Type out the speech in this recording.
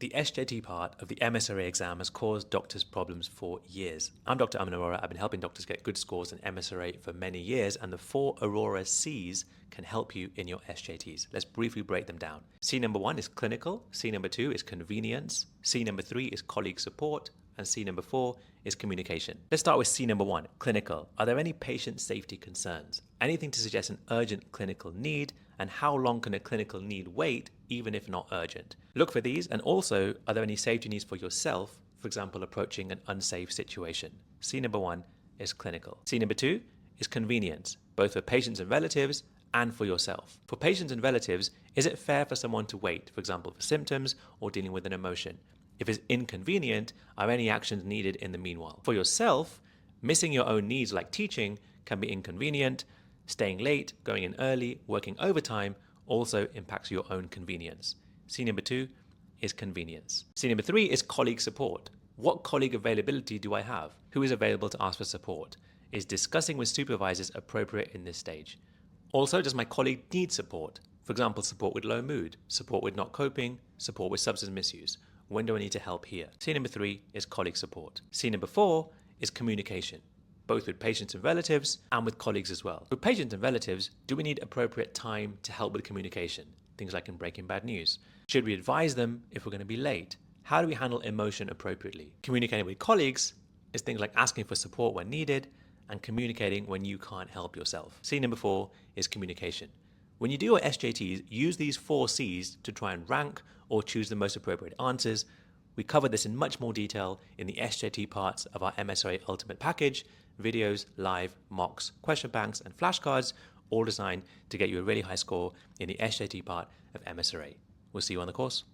The SJT part of the MSRA exam has caused doctors problems for years. I'm Dr. Arora. I've been helping doctors get good scores in MSRA for many years, and the 4 Arora C's can help you in your SJTs. Let's briefly break them down. C number 1 is clinical, C number 2 is convenience, C number 3 is colleague support, and C number 4 is communication. Let's start with C number 1, clinical. Are there any patient safety concerns? Anything to suggest an urgent clinical need, and how long can a clinical need wait even if not urgent? Look for these, and also, are there any safety needs for yourself, for example, approaching an unsafe situation? C number 1 is clinical. C number 2 is convenience, both for patients and relatives and for yourself. For patients and relatives, is it fair for someone to wait, for example, for symptoms or dealing with an emotion? If it's inconvenient, are any actions needed in the meanwhile? For yourself, missing your own needs like teaching can be inconvenient. Staying late, going in early, working overtime also impacts your own convenience. C number 2 is convenience. C number 3 is colleague support. What colleague availability do I have? Who is available to ask for support? Is discussing with supervisors appropriate in this stage? Also, does my colleague need support? For example, support with low mood, support with not coping, support with substance misuse. When do I need to help here? C number 3 is colleague support. C number 4 is communication, both with patients and relatives and with colleagues as well. With patients and relatives, do we need appropriate time to help with communication? Things like in breaking bad news. Should we advise them if we're going to be late? How do we handle emotion appropriately? Communicating with colleagues is things like asking for support when needed and communicating when you can't help yourself. C number 4 is communication. When you do your SJTs, use these 4 C's to try and rank or choose the most appropriate answers. We cover this in much more detail in the SJT parts of our MSRA Ultimate Package, videos, live, mocks, question banks, and flashcards, all designed to get you a really high score in the SJT part of MSRA. We'll see you on the course.